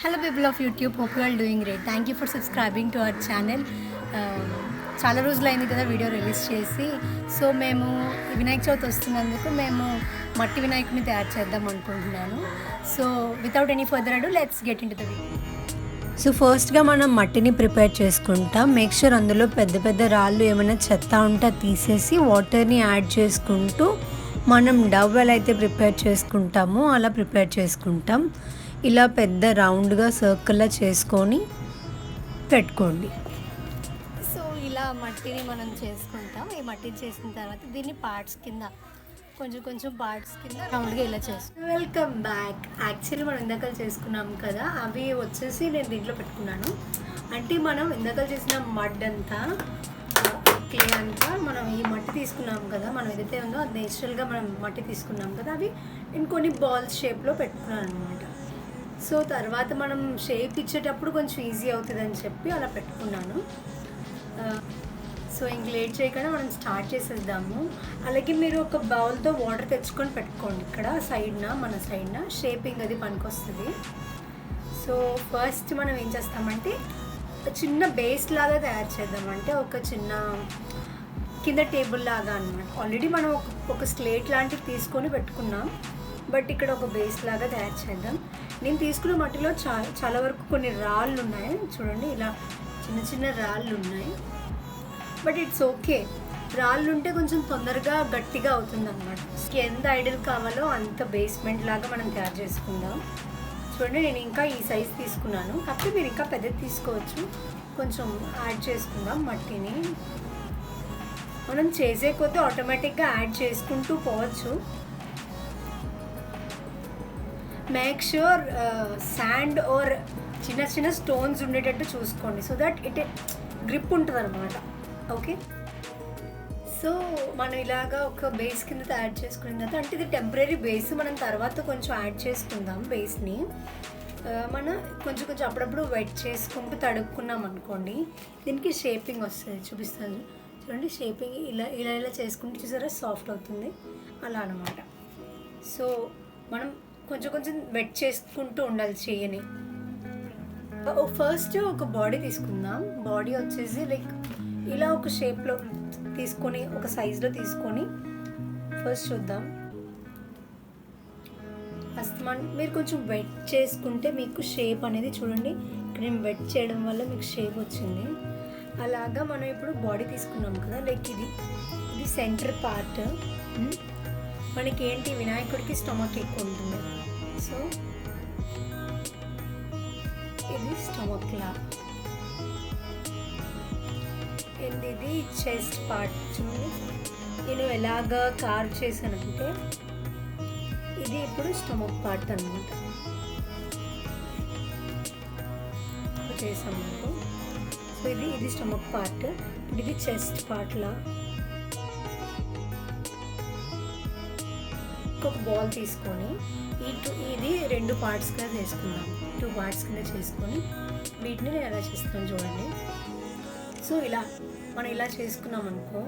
Hello people of YouTube, hope you are doing great. Thank you for subscribing to our channel. చాలా రోజులు అయింది కదా video release చేసి. So మేము వినాయక చవితి వస్తున్నందుకు మేము మట్టి వినాయకుడిని తయారు చేద్దాం అనుకుంటున్నాను. సో వితౌట్ ఎనీ ఫర్దర్ అడు let's get in to the video. So ఫస్ట్గా మనం మట్టిని ప్రిపేర్ చేసుకుంటాం. మేక్ షూర్ అందులో పెద్ద పెద్ద రాళ్ళు ఏమైనా చెత్త ఉంటే తీసేసి వాటర్ని యాడ్ చేసుకుంటూ మనం డవ్ ఎలా అయితే ప్రిపేర్ చేసుకుంటామో అలా ప్రిపేర్ చేసుకుంటాం. ఇలా పెద్ద రౌండ్గా సర్కిల్లా చేసుకొని పెట్టుకోండి. సో ఇలా మట్టిని మనం చేసుకుంటాం. ఈ మట్టిని చేసిన తర్వాత దీన్ని పార్ట్స్ కింద కొంచెం పార్ట్స్ కింద రౌండ్గా ఇలా చేస్తాం. Welcome back. యాక్చువల్లీ మనం ఇందాకలు చేసుకున్నాం కదా, అవి వచ్చేసి నేను దీంట్లో పెట్టుకున్నాను. అంటే మనం ఇందాకలు చేసిన మడ్ అంతా క్లే అంతా మనం ఈ మట్టి తీసుకున్నాం కదా, మనం ఏదైతే ఉందో అది నేచురల్గా మనం మట్టి తీసుకున్నాం కదా, అవి నేను కొన్ని బాల్స్ షేప్లో పెట్టుకున్నాను అనమాట. సో తర్వాత మనం షేప్ ఇచ్చేటప్పుడు కొంచెం ఈజీ అవుతుందని చెప్పి అలా పెట్టుకున్నాను. సో ఇంక లేట్ చేయకుండా మనం స్టార్ట్ చేసేద్దాము. అలాగే మీరు ఒక బౌల్తో వాటర్ తెచ్చుకొని పెట్టుకోండి. ఇక్కడ మన సైడ్న షేపింగ్ అది పనికొస్తుంది. సో ఫస్ట్ మనం ఏం చేస్తామంటే చిన్న బేస్ లాగా తయారు చేద్దామంటే ఒక చిన్న కింద టేబుల్ లాగా అనమాట. ఆల్రెడీ మనం ఒక స్లేట్ లాంటివి తీసుకొని పెట్టుకున్నాం, బట్ ఇక్కడ ఒక బేస్ లాగా తయారు చేద్దాం. నేను తీసుకున్న మట్టిలో చాలా వరకు కొన్ని రాళ్ళు ఉన్నాయి చూడండి, ఇలా చిన్న రాళ్ళు ఉన్నాయి. బట్ ఇట్స్ ఓకే, రాళ్ళు ఉంటే కొంచెం తొందరగా గట్టిగా అవుతుంది అనమాట. ఎంత ఐడల్ కావాలో అంత బేస్మెంట్ లాగా మనం తయారు చేసుకుందాం. చూడండి, నేను ఇంకా ఈ సైజ్ తీసుకున్నాను, కాకపోతే మీరు ఇంకా పెద్దది తీసుకోవచ్చు. కొంచెం యాడ్ చేసుకుందాం మట్టిని. మనం చేసే కొద్దీ ఆటోమేటిక్గా యాడ్ చేసుకుంటూ పోవచ్చు. మేక్ ష్యూర్ శాండ్ ఆర్ చిన్న స్టోన్స్ ఉండేటట్టు చూసుకోండి, సో దట్ ఇట్ గ్రిప్ ఉంటుంది అనమాట. ఓకే, సో మనం ఇలాగా ఒక బేస్ కింద తయారు చేసుకున్న తర్వాత, అంటే ఇది టెంపరీ బేస్, మనం తర్వాత కొంచెం యాడ్ చేసుకుందాం బేస్ని. మనం కొంచెం అప్పుడప్పుడు వెట్ చేసుకుంటూ తడుపుకున్నాం అనుకోండి, దీనికి షేపింగ్ వస్తుంది. చూపిస్తాను చూడండి, షేపింగ్ ఇలా చేసుకుంటూ చూసారా సాఫ్ట్ అవుతుంది అలా అనమాట. సో మనం కొంచెం వెట్ చేసుకుంటూ ఉండాలి చెయ్యని. ఫస్ట్ ఒక బాడీ తీసుకుందాం. బాడీ వచ్చేసి లైక్ ఇలా ఒక షేప్లో తీసుకొని, ఒక సైజులో తీసుకొని ఫస్ట్ చూద్దాం. మీరు కొంచెం వెట్ చేసుకుంటే మీకు షేప్ అనేది చూడండి, ఇక్కడ నేను వెట్ చేయడం వల్ల మీకు షేప్ వచ్చింది. అలాగా మనం ఇప్పుడు బాడీ తీసుకున్నాం కదా, లైక్ ఇది సెంటర్ పార్ట్. మనకి ఏంటి, వినాయకుడికి స్టమక్ ఎక్కువ ఉంటుంది, సో ఇది స్టమక్ లా. అండ్ ఇది చెస్ట్ పార్ట్. చూడండి, నేను ఎలాగా కార్వ్ చేశానంటే ఇది ఇప్పుడు స్టమక్ పార్ట్ అనమాట చేసాం మనకు. సో ఇది స్టమక్ పార్ట్, ఇది చెస్ట్ పార్ట్ లా. ఒక బాల్ తీసుకొని ఇది 2 పార్ట్స్ కింద చేసుకుందాం. 2 పార్ట్స్ కింద చేసుకొని వీటిని నేను ఎలా చేస్తాను చూడండి. సో మనం ఇలా చేసుకున్నాం అనుకో,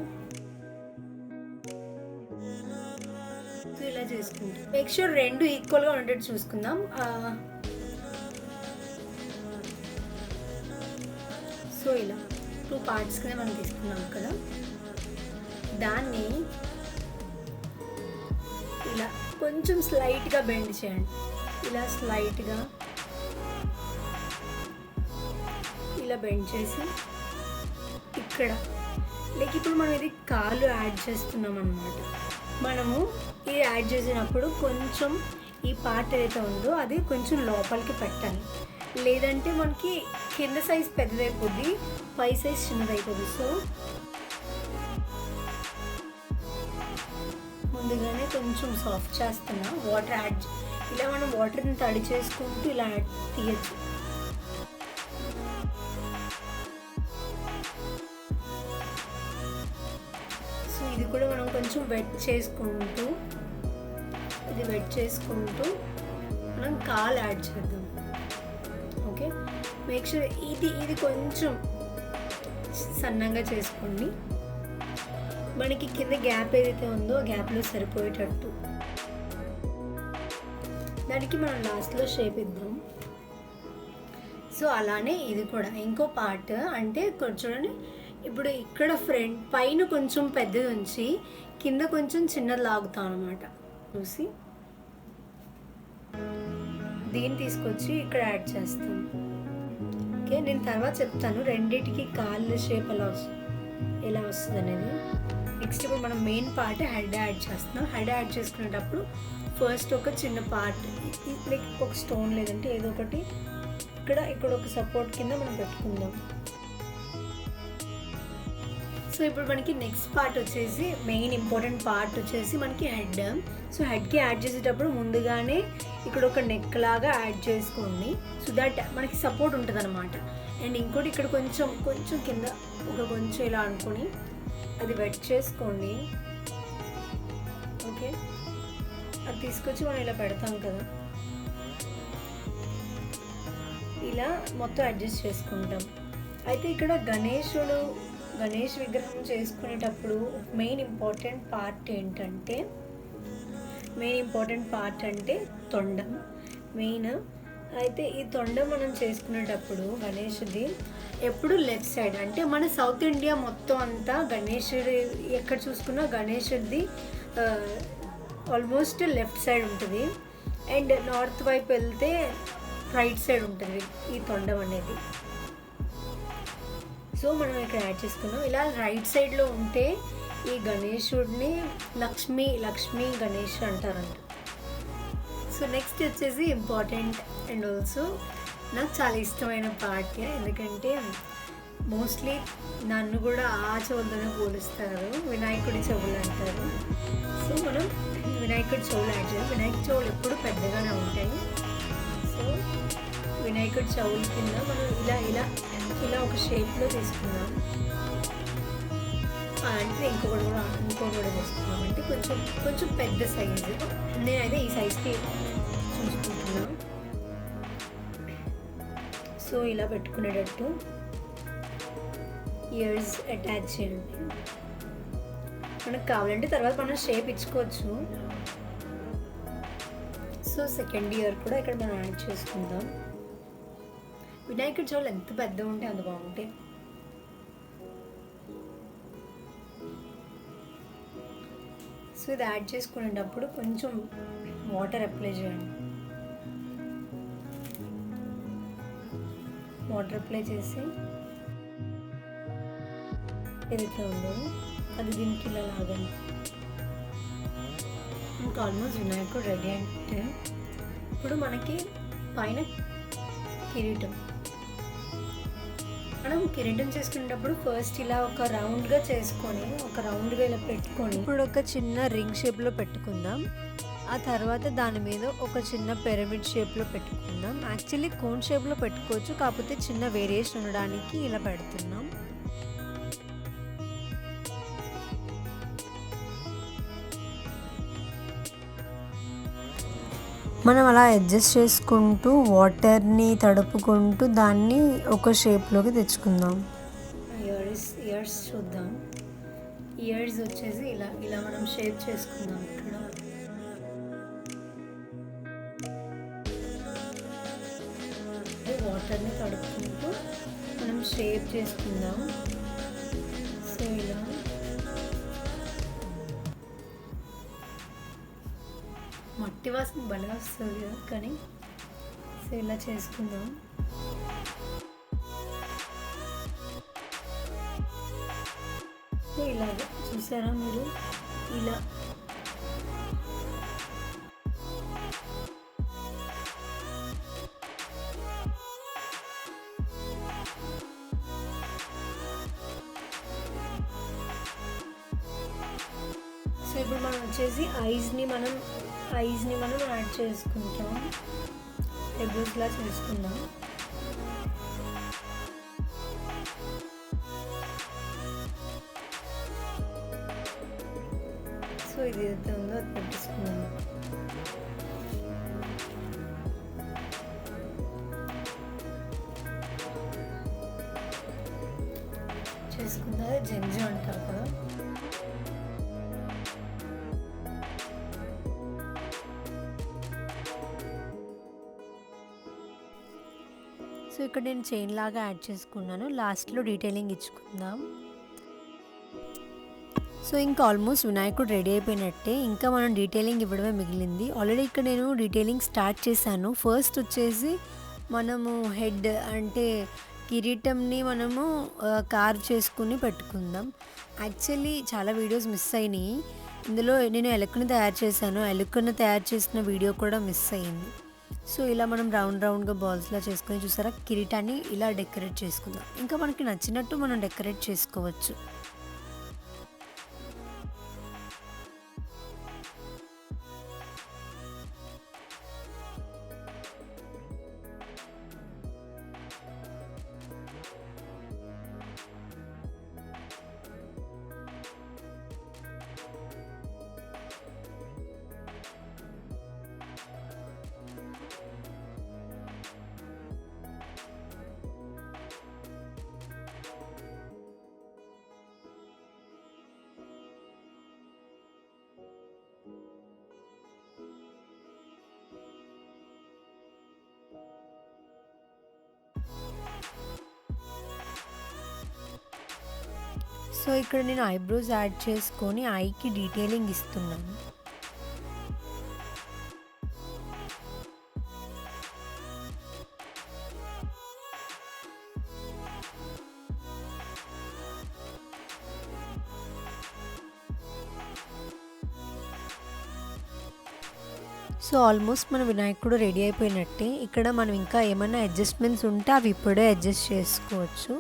సో ఇలా చేసుకుంటాం. మేక్ ష్యూర్ 2 ఈక్వల్గా ఉండేట్టు చూసుకుందాం. సో ఇలా 2 పార్ట్స్ కింద మనం తీసుకున్నాం కదా, దాన్ని ఇలా కొంచెం స్లైట్గా బెండ్ చేయండి. ఇలా స్లైట్గా ఇలా బెండ్ చేసి ఇక్కడ లైక్ ఇప్పుడు మనం ఇది కాలు యాడ్ చేస్తున్నాం అన్నమాట. మనము ఇది యాడ్ చేసినప్పుడు కొంచెం ఈ పార్ట్ ఏదైతే ఉందో అది కొంచెం లోపలికి పెట్టాలి, లేదంటే మనకి కింద సైజ్ పెద్దదైపోద్ది, పై సైజ్ చిన్నదైపోద్ది. సో ముందుగానే కొంచెం సాఫ్ట్ చేస్తున్నా, వాటర్ యాడ్ ఇలా మనం వాటర్ని తడి చేసుకుంటూ ఇలా తీయచ్చు. సో ఇది కూడా మనం కొంచెం వెట్ చేసుకుంటూ మనం కాలు యాడ్ చేద్దాం. ఓకే, మేక్ షూర్ ఇది కొంచెం సన్నంగా చేసుకోండి. మనకి కింద గ్యాప్ ఏదైతే ఉందో ఆ గ్యాప్లో సరిపోయేటట్టు. దానికి మనం లాస్ట్లో షేప్ ఇద్దాం. సో అలానే ఇది కూడా ఇంకో పార్ట్. అంటే చూడండి, ఇప్పుడు ఇక్కడ ఫ్రంట్ పైన కొంచెం పెద్దది ఉంచి కింద కొంచెం చిన్నది లాగుతాం అనమాట. చూసి దీన్ని తీసుకొచ్చి ఇక్కడ యాడ్ చేస్తాం. ఓకే, నేను తర్వాత చెప్తాను రెండింటికి కాళ్ళ షేప్ ఎలా వస్తుంది అనేది. నెక్స్ట్ ఇప్పుడు మనం మెయిన్ పార్ట్ హెడ్ యాడ్ చేస్తున్నాం. హెడ్ యాడ్ చేసుకునేటప్పుడు ఫస్ట్ ఒక చిన్న పార్ట్ లైక్ ఒక స్టోన్ లేదంటే ఏదో ఒకటి ఇక్కడ ఒక సపోర్ట్ కింద మనం పెట్టుకుందాం. సో ఇప్పుడు మనకి నెక్స్ట్ పార్ట్ వచ్చేసి మెయిన్ ఇంపార్టెంట్ పార్ట్ వచ్చేసి మనకి హెడ్. సో హెడ్కి యాడ్ చేసేటప్పుడు ముందుగానే ఇక్కడ ఒక నెక్ లాగా యాడ్ చేసుకోండి. సో దట్ మనకి సపోర్ట్ ఉంటుంది అనమాట. అండ్ ఇంకోటి ఇక్కడ కొంచెం కింద కొంచెం ఇలా అనుకొని అది వెట్ చేసుకోండి. ఓకే, అది తీసుకొచ్చి మనం ఇలా పెడతాం కదా, ఇలా మొత్తం అడ్జస్ట్ చేసుకుంటాం. అయితే ఇక్కడ గణేష్ విగ్రహం చేసుకునేటప్పుడు మెయిన్ ఇంపార్టెంట్ పార్ట్ అంటే తొండం మెయిన్. అయితే ఈ తొండం మనం చేసుకునేటప్పుడు గణేషుది ఎప్పుడు లెఫ్ట్ సైడ్, అంటే మన సౌత్ ఇండియా మొత్తం అంతా గణేషుడి ఎక్కడ చూసుకున్నా గణేషుడిది ఆల్మోస్ట్ లెఫ్ట్ సైడ్ ఉంటుంది. అండ్ నార్త్ వైపు వెళ్తే రైట్ సైడ్ ఉంటుంది ఈ తొండం అనేది. సో మనం ఇక్కడ యాడ్ చేసుకున్నాం. ఇలా రైట్ సైడ్లో ఉంటే ఈ గణేశుడిని లక్ష్మీ గణేష్ అంటారంట. సో నెక్స్ట్ వచ్చేసి ఇంపార్టెంట్ అండ్ ఆల్సో నాకు చాలా ఇష్టమైన పార్ట్, ఎందుకంటే మోస్ట్లీ నన్ను కూడా ఆ చెవులతోనే పోలుస్తారు, వినాయకుడి చెవులు అంటారు. సో మనం వినాయకుడి చెవులు యాడ్ చేయాలి. వినాయక చెవులు ఎప్పుడు పెద్దగానే ఉంటాయి. సో వినాయకుడి చెవుల కింద మనం ఇలా ఒక షేప్లో తీసుకున్నాం. అంటే ఇంకొకటి కూడా తీసుకున్నాం. అంటే కొంచెం పెద్ద సైజు. నేనైతే ఈ సైజ్కి చూసుకుంటున్నాను. సో ఇలా పెట్టుకునేటట్టు ఇయర్స్ అటాచ్ చేయండి. మనకు కావాలంటే తర్వాత మనం షేప్ ఇచ్చుకోవచ్చు. సో సెకండ్ ఇయర్ కూడా ఇక్కడ మనం యాడ్ చేసుకుందాం. వినాయకుడి చెవులు ఎంత పెద్దగా ఉంటే అంత బాగుంటాయి. సో ఇది యాడ్ చేసుకునేటప్పుడు కొంచెం వాటర్ అప్లై చేయండి. వాటర్ అప్లై చేసి ఏదైతే ఉందో అది దీనికి ఇలా లాగండి. ఇంకా ఆల్మోస్ట్ వినాయకుడు రెడీ అంటే ఇప్పుడు మనకి పైన కిరీటం. మనం కిరీటం చేసుకునేటప్పుడు ఫస్ట్ ఇలా ఒక రౌండ్గా ఇలా పెట్టుకొని ఇప్పుడు ఒక చిన్న రింగ్ షేప్లో పెట్టుకుందాం. ఆ తర్వాత దాని మీద ఒక చిన్న పిరమిడ్ షేప్లో పెట్టుకుందాం. యాక్చువల్లీ కోన్ షేప్లో పెట్టుకోవచ్చు, కాకపోతే చిన్న వేరియేషన్ ఉండడానికి ఇలా పెడుతున్నాం. మనం అలా అడ్జస్ట్ చేసుకుంటూ వాటర్ని తడుపుకుంటూ దాన్ని ఒక షేప్లోకి తెచ్చుకుందాం. ఇయర్స్ చూద్దాం. ఇయర్స్ వచ్చేసి ఇలా మనం షేప్ చేసుకుందాం. ఇక్కడ వాటర్ని తడుపుకుంటూ మనం షేప్ చేసుకుందాం. సో ఇలా మట్టి వాసన భలే వస్తుంది కదా, కానీ సో ఇలా చేసుకుందాం. ఇలాగ చూసారా మీరు, ఇలా సో ఇప్పుడు మనం వచ్చేసి ఐస్ని మనం యాడ్ చేసుకుంటాం. ఎబ్రోస్లా చేసుకుందాం. సో ఇది ఏదైతే ఉందో అది పెట్టేసుకుందాం. చేసుకుందా జంజు అంటారు కదా. సో ఇక్కడ నేను చైన్ లాగా యాడ్ చేసుకున్నాను. లాస్ట్లో డీటెయిలింగ్ ఇచ్చుకుందాం. సో ఇంకా ఆల్మోస్ట్ వినాయకుడు రెడీ అయిపోయినట్టే. ఇంకా మనం డీటెయిలింగ్ ఇవ్వడమే మిగిలింది. ఆల్రెడీ ఇక్కడ నేను డీటెయిలింగ్ స్టార్ట్ చేశాను. ఫస్ట్ వచ్చేసి మనము హెడ్ అంటే కిరీటంని మనము కార్వ్ చేసుకుని పెట్టుకుందాం. యాక్చువల్లీ చాలా వీడియోస్ మిస్ అయినాయి. ఇందులో నేను ఎలుకను తయారు చేశాను. ఎలుకను తయారు చేసిన వీడియో కూడా మిస్ అయ్యింది. సో ఇలా మనం రౌండ్గా బాల్స్లా చేసుకొని చూసారా, కిరీటాన్ని ఇలా డెకరేట్ చేసుకుందాం. ఇంకా మనకి నచ్చినట్టు మనం డెకరేట్ చేసుకోవచ్చు. సో ఇక్కడ నేను ఐబ్రోస్ యాడ్ చేసుకొని ఐకి డీటెయిలింగ్ ఇస్తున్నాను. సో ఆల్మోస్ట్ మన వినాయకుడు రెడీ అయిపోయినట్టే. ఇక్కడ మనం ఇంకా ఏమైనా అడ్జస్ట్మెంట్స్ ఉంటే అవి ఇప్పుడే అడ్జస్ట్ చేసుకోవచ్చు.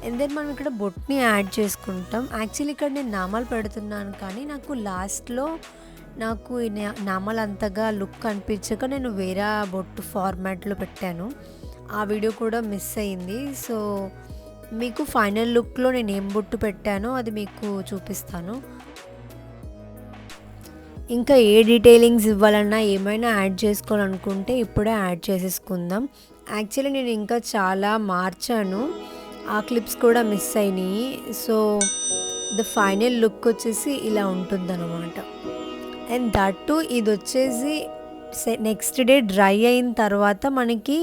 అండ్ దెన్ మనం ఇక్కడ బొట్ని యాడ్ చేసుకుంటాం. యాక్చువల్లీ ఇక్కడ నేను నామాలు పెడుతున్నాను, కానీ నాకు లాస్ట్లో నాకు ఈ నామాలు అంతగా లుక్ అనిపించక నేను వేరే బొట్టు ఫార్మాట్లో పెట్టాను. ఆ వీడియో కూడా మిస్ అయింది. సో మీకు ఫైనల్ లుక్లో నేను ఏం బొట్టు పెట్టానో అది మీకు చూపిస్తాను. ఇంకా ఏ డీటెయిలింగ్స్ ఇవ్వాలన్నా ఏమైనా యాడ్ చేసుకోవాలనుకుంటే ఇప్పుడే యాడ్ చేసేసుకుందాం. యాక్చువల్లీ నేను ఇంకా చాలా మార్చాను, ఆ క్లిప్స్ కూడా మిస్ అయినాయి. సో ద ఫైనల్ లుక్ వచ్చేసి ఇలా ఉంటుందన్నమాట. అండ్ దట్టు ఇది వచ్చేసి నెక్స్ట్ డే డ్రై అయిన తర్వాత మనకి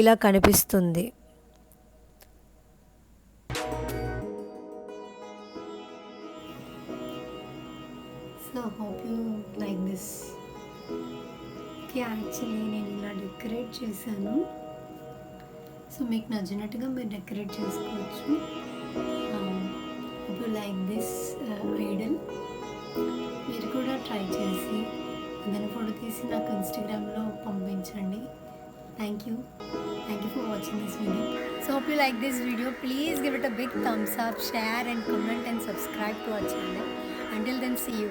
ఇలా కనిపిస్తుంది. So hope you like this. Actually నేను ఇలా డెకరేట్ చేశాను. సో మీకు నచ్చినట్టుగా మీరు డెకరేట్ చేసుకోవచ్చు. Hope you like this Idol. మీరు కూడా ట్రై చేసి దాని ఫోటో తీసి నాకు ఇన్స్టాగ్రామ్లో పంపించండి. Thank you for watching this video. So hope you like this video. Please give it a big thumbs up, share and comment and subscribe to our channel. Until then, see you.